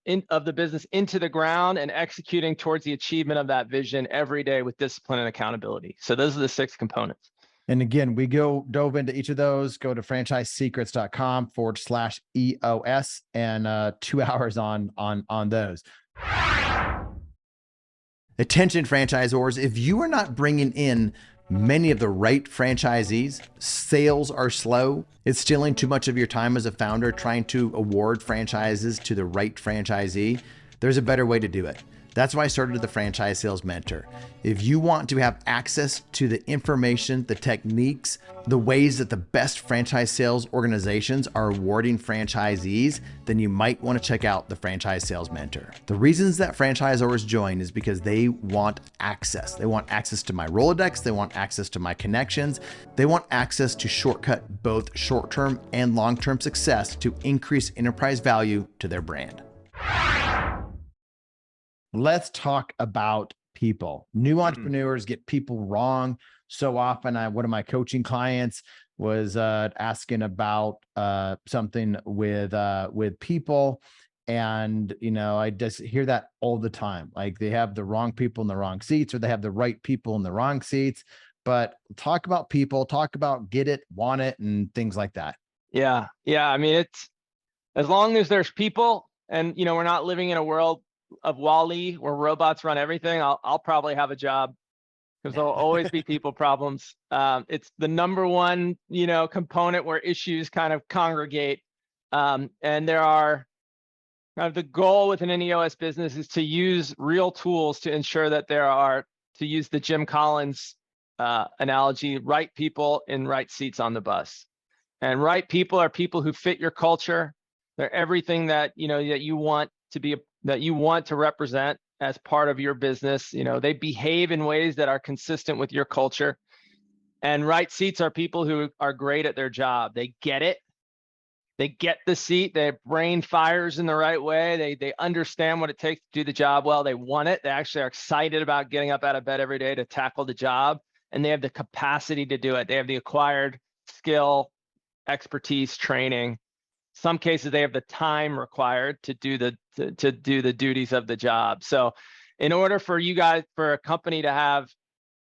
the business into the ground and executing towards the achievement of that vision every day with discipline and accountability. So those are the 6 components. And again, we dove into each of those. Go to franchisesecrets.com/EOS and 2 hours on those. Attention franchisors, if you are not bringing in many of the right franchisees, sales are slow. It's stealing too much of your time as a founder trying to award franchises to the right franchisee. There's a better way to do it. That's why I started the Franchise Sales Mentor. If you want to have access to the information, the techniques, the ways that the best franchise sales organizations are awarding franchisees, then you might want to check out the Franchise Sales Mentor. The reasons that franchisors join is because they want access. They want access to my Rolodex. They want access to my connections. They want access to shortcut both short-term and long-term success to increase enterprise value to their brand. Let's talk about people. New entrepreneurs get people wrong so often. One of my coaching clients was asking about something with people, and I just hear that all the time. Like they have the wrong people in the wrong seats, or they have the right people in the wrong seats. But talk about people, talk about get it, want it, and things like that. Yeah. I mean, it's as long as there's people, and we're not living in a world of Wall-E where robots run everything, I'll probably have a job, because there'll always be people problems. It's the number one, component where issues kind of congregate. And there are the goal within an EOS business is to use real tools to ensure that to use the Jim Collins analogy, right people in right seats on the bus. And right people are people who fit your culture. They're everything that that you want to be that you want to represent as part of your business. They behave in ways that are consistent with your culture. And right seats are people who are great at their job. They get it. They get the seat. Their brain fires in the right way. They understand what it takes to do the job well. They want it. They actually are excited about getting up out of bed every day to tackle the job. And they have the capacity to do it. They have the acquired skill, expertise, training. Some cases they have the time required to do the duties of the job. So in order for a company to have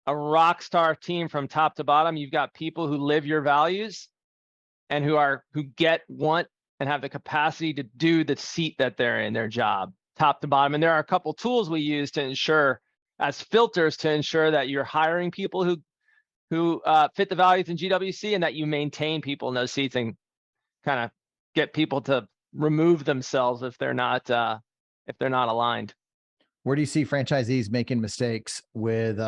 a rock star team from top to bottom, you've got people who live your values and who want and have the capacity to do the seat that they're in, their job, top to bottom. And there are a couple tools we use to ensure, as filters, to ensure that you're hiring people who fit the values in GWC, and that you maintain people in those seats and kind of get people to remove themselves if they're not aligned. Where do you see franchisees making mistakes with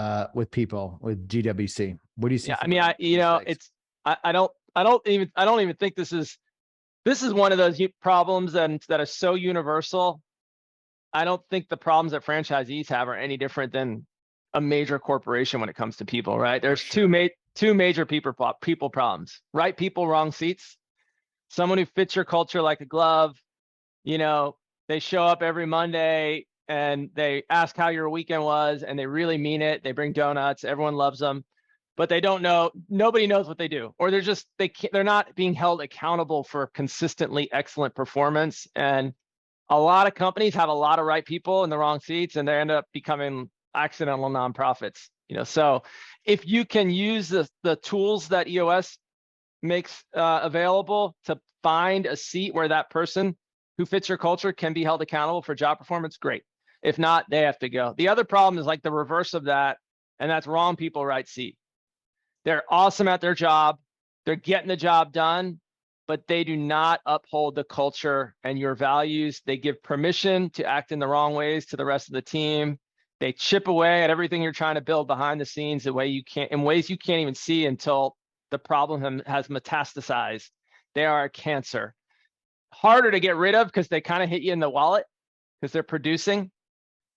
people with GWC? What do you see? Yeah, I mean, I don't even think this is one of those problems that are so universal. I don't think the problems that franchisees have are any different than a major corporation when it comes to people, right? There's two major people problems: right people, wrong seats. Someone who fits your culture like a glove. They show up every Monday and they ask how your weekend was, and they really mean it. They bring donuts. Everyone loves them, but they don't know. Nobody knows what they do, or they're not being held accountable for consistently excellent performance. And a lot of companies have a lot of right people in the wrong seats, and they end up becoming accidental nonprofits. So if you can use the tools that EOS makes available to find a seat where that person who fits your culture can be held accountable for job performance, great. If not, they have to go. The other problem is like the reverse of that, and that's wrong people, right seat. They're awesome at their job. They're getting the job done, but they do not uphold the culture and your values. They give permission to act in the wrong ways to the rest of the team. They chip away at everything you're trying to build behind the scenes in ways you can't even see until the problem has metastasized. They are a cancer. Harder to get rid of because they kind of hit you in the wallet because they're producing.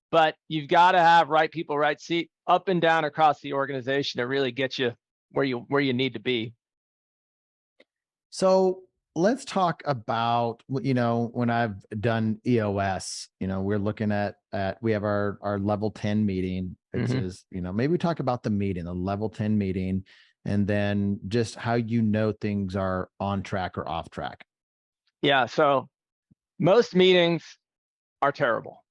But you've got to have right people, right seat, up and down across the organization to really get you where you need to be. So let's talk about, when I've done EOS, we're looking at we have our level 10 meeting. It says, maybe we talk about the meeting, the level 10 meeting, and then just how things are on track or off track. Yeah, so most meetings are terrible.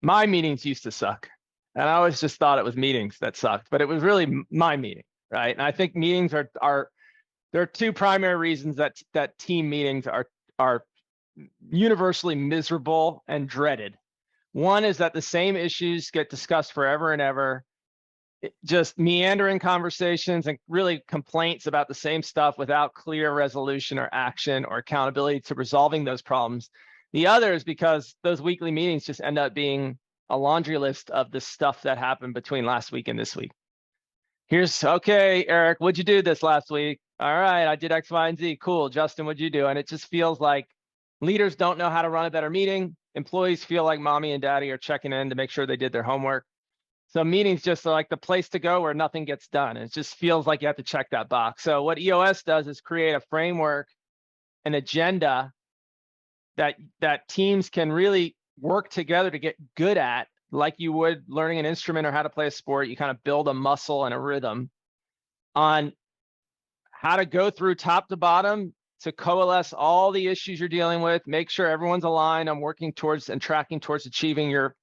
My meetings used to suck, and I always just thought it was meetings that sucked, but it was really my meeting, right? And I think meetings there are two primary reasons that team meetings are universally miserable and dreaded. One is that the same issues get discussed forever and ever. Just meandering conversations and really complaints about the same stuff without clear resolution or action or accountability to resolving those problems. The other is because those weekly meetings just end up being a laundry list of the stuff that happened between last week and this week. Here's, okay, Eric, what'd you do this last week? All right, I did X, Y, and Z. Cool. Justin, what'd you do? And it just feels like leaders don't know how to run a better meeting. Employees feel like mommy and daddy are checking in to make sure they did their homework. So meetings just are like the place to go where nothing gets done. It just feels like you have to check that box. So what EOS does is create a framework, an agenda that teams can really work together to get good at, like you would learning an instrument or how to play a sport. You kind of build a muscle and a rhythm on how to go through top to bottom to coalesce all the issues you're dealing with, make sure everyone's aligned on working towards and tracking towards achieving your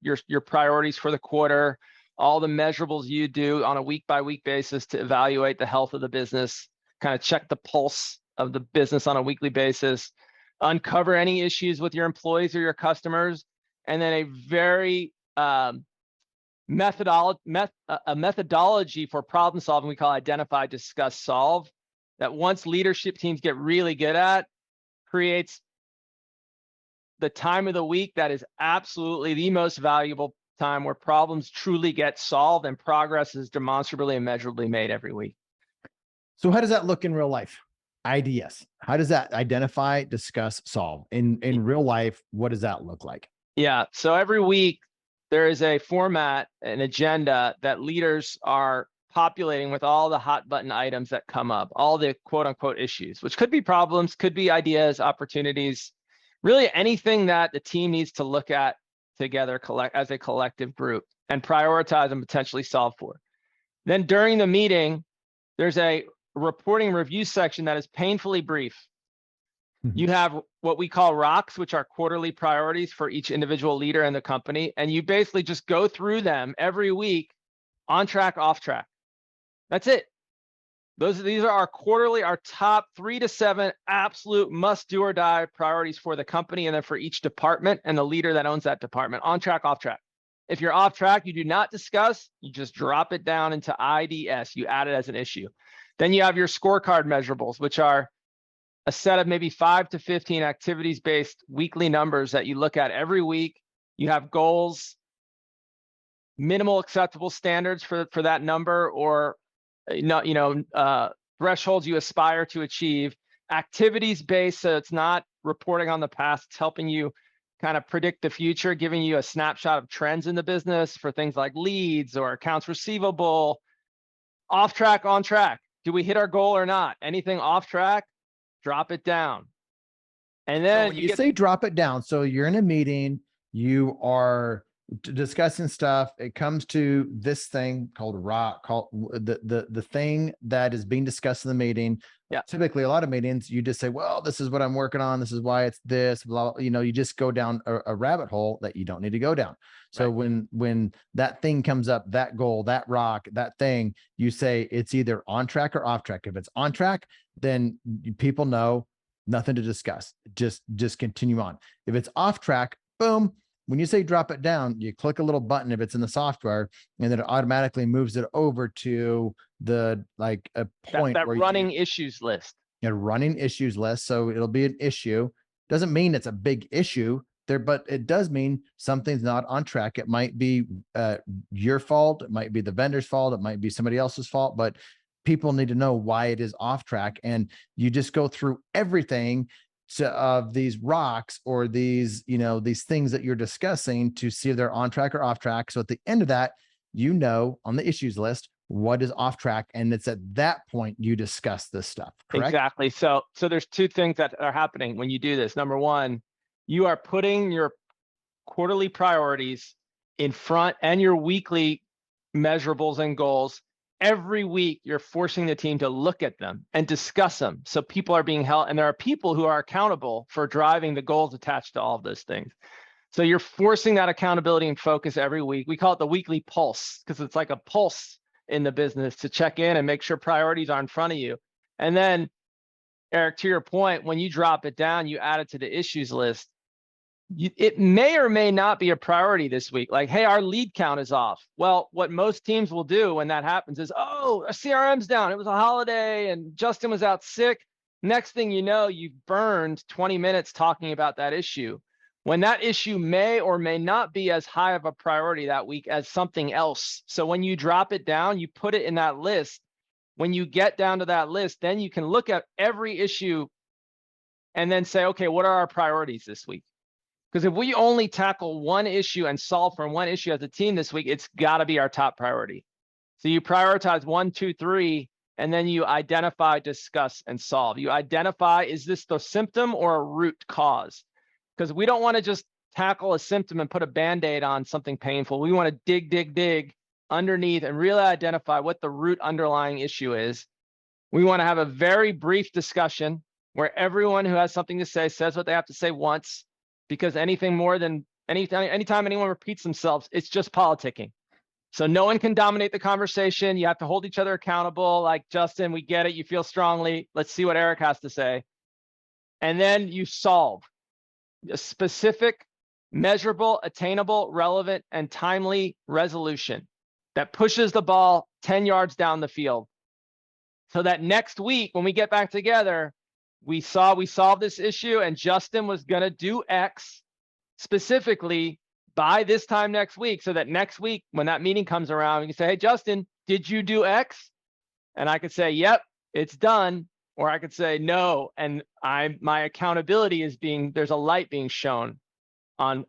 priorities for the quarter, all the measurables you do on a week-by-week basis to evaluate the health of the business, kind of check the pulse of the business on a weekly basis, uncover any issues with your employees or your customers, and then a very methodology for problem solving we call identify, discuss, solve, that once leadership teams get really good at, creates the time of the week that is absolutely the most valuable time where problems truly get solved and progress is demonstrably and measurably made every week. So how does that look in real life? IDS. How does that identify, discuss, solve? In real life, what does that look like? Yeah. So every week there is a format, an agenda that leaders are populating with all the hot button items that come up, all the quote unquote issues, which could be problems, could be ideas, opportunities, really anything that the team needs to look at together as a collective group and prioritize and potentially solve for. Then during the meeting, there's a reporting review section that is painfully brief. You have what we call rocks, which are quarterly priorities for each individual leader in the company. And you basically just go through them every week, on track, off track. That's it. These are our top 3 to 7 absolute must do or die priorities for the company and then for each department and the leader that owns that department. On track, off track. If you're off track, you do not discuss, you just drop it down into IDS. You add it as an issue. Then you have your scorecard measurables, which are a set of maybe 5 to 15 activities-based weekly numbers that you look at every week. You have goals, minimal acceptable standards for that number, or thresholds you aspire to achieve. Activities-based, so it's not reporting on the past, it's helping you kind of predict the future, giving you a snapshot of trends in the business for things like leads or accounts receivable. Off track, on track. Do we hit our goal or not? Anything off track, drop it down. And then so when you say drop it down, so you're in a meeting, you are discussing stuff, it comes to this thing called rock, called the thing that is being discussed in the meeting. Yeah. Typically a lot of meetings, you just say, well, this is what I'm working on, this is why it's this, blah, blah, you just go down a rabbit hole that you don't need to go down. So right. when that thing comes up, that goal, that rock, that thing, you say it's either on track or off track. If it's on track, then people know nothing to discuss, just continue on. If it's off track, boom. When you say drop it down, you click a little button if it's in the software, and then it automatically moves it over to the a point that where running issues list. A running issues list. So it'll be an issue. Doesn't mean it's a big issue there, but it does mean something's not on track. It might be your fault. It might be the vendor's fault. It might be somebody else's fault, but people need to know why it is off track. And you just go through everything of these rocks or these things that you're discussing to see if they're on track or off track. So at the end of that, on the issues list, what is off track. And it's at that point you discuss this stuff, correct? Exactly. So there's 2 things that are happening when you do this. Number one, you are putting your quarterly priorities in front and your weekly measurables and goals. Every week, you're forcing the team to look at them and discuss them. So people are being held, and there are people who are accountable for driving the goals attached to all of those things. So you're forcing that accountability and focus every week. We call it the weekly pulse because it's like a pulse in the business to check in and make sure priorities are in front of you. And then, Eric, to your point, when you drop it down, you add it to the issues list. It may or may not be a priority this week. Like, hey, our lead count is off. Well, what most teams will do when that happens is, oh, our CRM's down. It was a holiday and Justin was out sick. Next thing you know, you've burned 20 minutes talking about that issue. when that issue may or may not be as high of a priority that week as something else. So when you drop it down, you put it in that list. When you get down to that list, then you can look at every issue and then say, okay, what are our priorities this week? Because if we only tackle one issue and solve for one issue as a team this week, it's got to be our top priority. So you prioritize 1, 2, 3, and then you identify, discuss, and solve. You identify, is this the symptom or a root cause? Because we don't want to just tackle a symptom and put a Band-Aid on something painful. We want to dig underneath and really identify what the root underlying issue is. We want to have a very brief discussion where everyone who has something to say says what they have to say once, because anything more than anytime anyone repeats themselves, it's just politicking. So no one can dominate the conversation. You have to hold each other accountable. Like, Justin, we get it. You feel strongly. Let's see what Erik has to say. And then you solve a specific, measurable, attainable, relevant, and timely resolution that pushes the ball 10 yards down the field. So that next week, when we get back together, we solved this issue, and Justin was going to do X specifically by this time next week, so that next week, when that meeting comes around, we can say, hey, Justin, did you do X? And I could say, yep, it's done. Or I could say, no, and my accountability is there's a light being shown on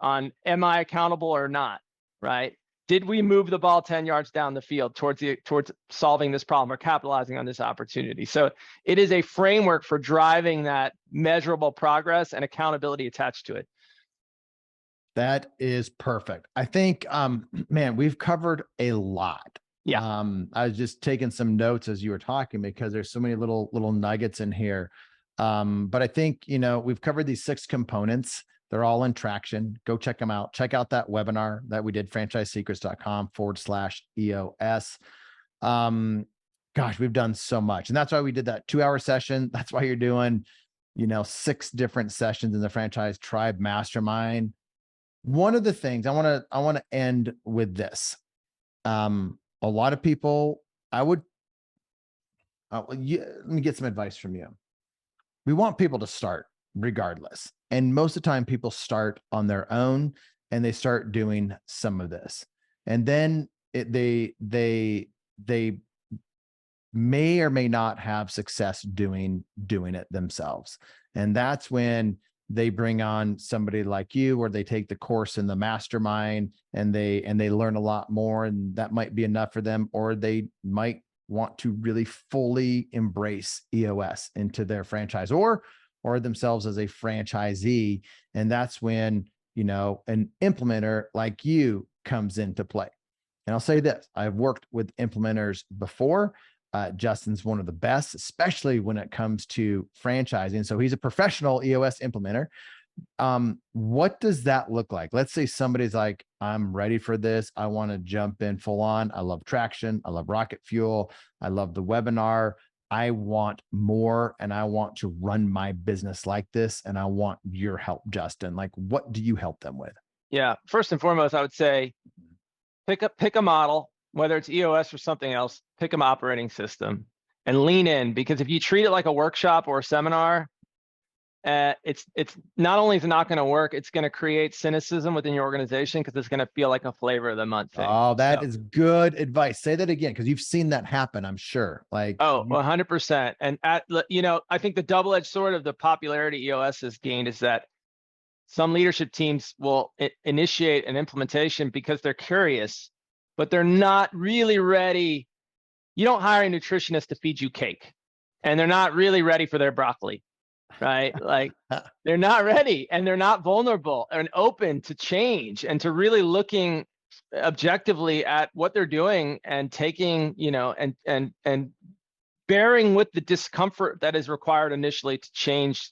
am I accountable or not, right? Did we move the ball 10 yards down the field towards solving this problem or capitalizing on this opportunity? So it is a framework for driving that measurable progress and accountability attached to it. That is perfect. I think, man, we've covered a lot. Yeah. I was just taking some notes as you were talking because there's so many little nuggets in here. But I think, we've covered these 6 components. They're all in traction. Go check them out. Check out that webinar that we did, franchisesecrets.com/EOS. Gosh, we've done so much. And that's why we did that 2-hour session. That's why you're doing, 6 different sessions in the Franchise Tribe Mastermind. One of the things I want to end with this. A lot of people, let me get some advice from you. We want people to start regardless. And most of the time people start on their own and they start doing some of this. And then they may or may not have success doing it themselves. And that's when they bring on somebody like you, or they take the course in the mastermind and they learn a lot more, and that might be enough for them, or they might want to really fully embrace EOS into their franchise or themselves as a franchisee. And that's when, an implementer like you comes into play. And I'll say this, I've worked with implementers before. Justin's one of the best, especially when it comes to franchising. So he's a professional EOS implementer. What does that look like? Let's say somebody's like, I'm ready for this. I want to jump in full on. I love traction. I love rocket fuel. I love the webinar. I want more, and I want to run my business like this. And I want your help, Justin. Like, what do you help them with? Yeah. First and foremost, I would say, pick a model, whether it's EOS or something else, pick an operating system and lean in, because if you treat it like a workshop or a seminar, it's not only is it not going to work, it's going to create cynicism within your organization because it's going to feel like a flavor of the month thing. Oh, that is good advice. Say that again, because you've seen that happen, I'm sure. Like, 100%. And I think the double-edged sword of the popularity EOS has gained is that some leadership teams will initiate an implementation because they're curious, but they're not really ready. You don't hire a nutritionist to feed you cake, and they're not really ready for their broccoli, right? Like, they're not ready, and they're not vulnerable and open to change and to really looking objectively at what they're doing and taking, and bearing with the discomfort that is required initially to change,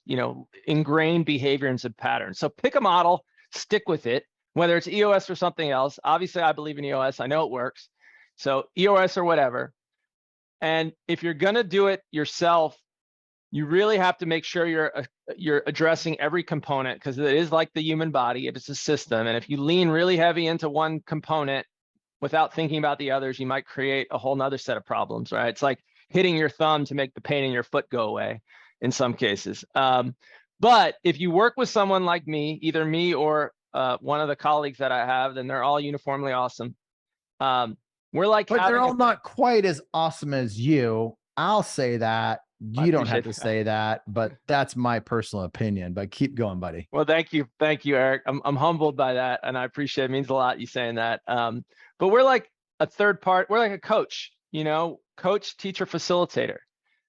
ingrained behaviors and patterns. So pick a model, stick with it, whether it's EOS or something else. Obviously, I believe in EOS. I know it works. So EOS or whatever. And if you're going to do it yourself, you really have to make sure you're addressing every component, because it is like the human body. It is a system. And if you lean really heavy into one component without thinking about the others, you might create a whole nother set of problems, right? It's like hitting your thumb to make the pain in your foot go away in some cases. But if you work with someone like me, either me or one of the colleagues that I have, then they're all uniformly awesome. We're like, but they're all not quite as awesome as you. I'll say that. You don't have to say that, but that's my personal opinion. But keep going, buddy. Well, thank you, Erik. I'm humbled by that, and I appreciate it. It means a lot you saying that. But we're like a third part. We're like a coach, coach, teacher, facilitator.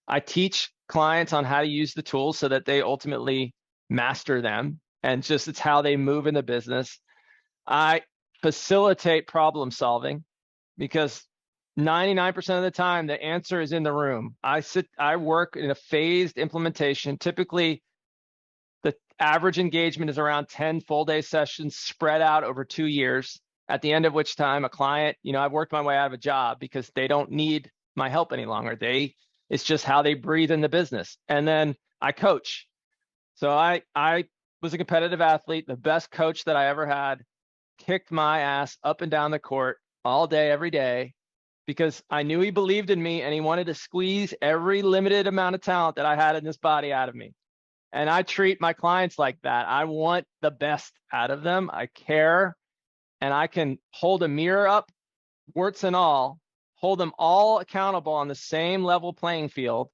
I teach clients on how to use the tools so that they ultimately master them, and just it's how they move in the business. I facilitate problem solving because 99% of the time, the answer is in the room. I work in a phased implementation. Typically, the average engagement is around 10 full day sessions spread out over 2 years, at the end of which time a client, I've worked my way out of a job because they don't need my help any longer. It's just how they breathe in the business. And then I coach. So I was a competitive athlete. The best coach that I ever had kicked my ass up and down the court all day, every day, because I knew he believed in me and he wanted to squeeze every limited amount of talent that I had in this body out of me. And I treat my clients like that. I want the best out of them. I care, and I can hold a mirror up, warts and all, hold them all accountable on the same level playing field.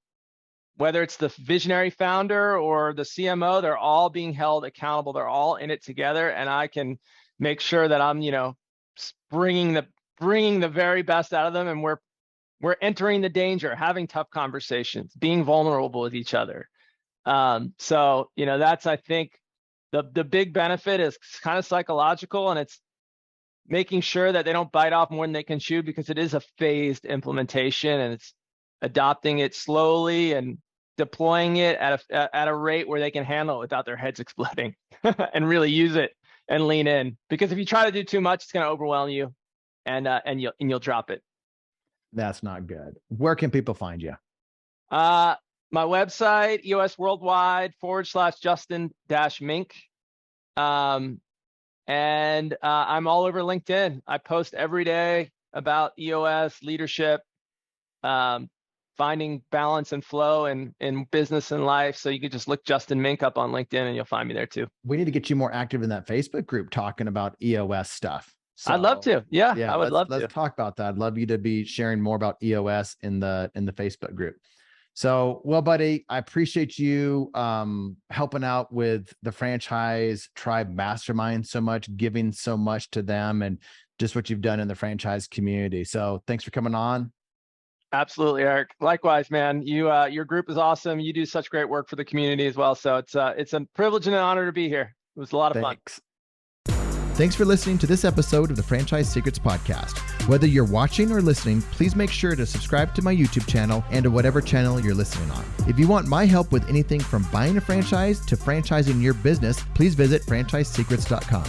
Whether it's the visionary founder or the CMO, they're all being held accountable. They're all in it together, and I can make sure that I'm, bringing the very best out of them, and we're entering the danger, having tough conversations, being vulnerable with each other. So that's, I think, the big benefit is kind of psychological, and it's making sure that they don't bite off more than they can chew, because it is a phased implementation, and it's adopting it slowly and deploying it at a rate where they can handle it without their heads exploding and really use it and lean in. Because if you try to do too much, it's going to overwhelm you, and you'll drop it. That's not good. Where can people find you? My website, EOS Worldwide /Justin-Mink. And I'm all over LinkedIn. I post every day about EOS leadership, finding balance and flow in business and life. So you could just look Justin Mink up on LinkedIn and you'll find me there too. We need to get you more active in that Facebook group talking about EOS stuff. So, I'd love to. Yeah, I would love to. Let's talk about that. I'd love you to be sharing more about EOS in the Facebook group. So, well, buddy, I appreciate you helping out with the Franchise Tribe Mastermind so much, giving so much to them, and just what you've done in the franchise community. So thanks for coming on. Absolutely, Erik. Likewise, man. Your group is awesome. You do such great work for the community as well. So it's a privilege and an honor to be here. It was a lot of fun. Thanks for listening to this episode of the Franchise Secrets Podcast. Whether you're watching or listening, please make sure to subscribe to my YouTube channel and to whatever channel you're listening on. If you want my help with anything from buying a franchise to franchising your business, please visit franchisesecrets.com.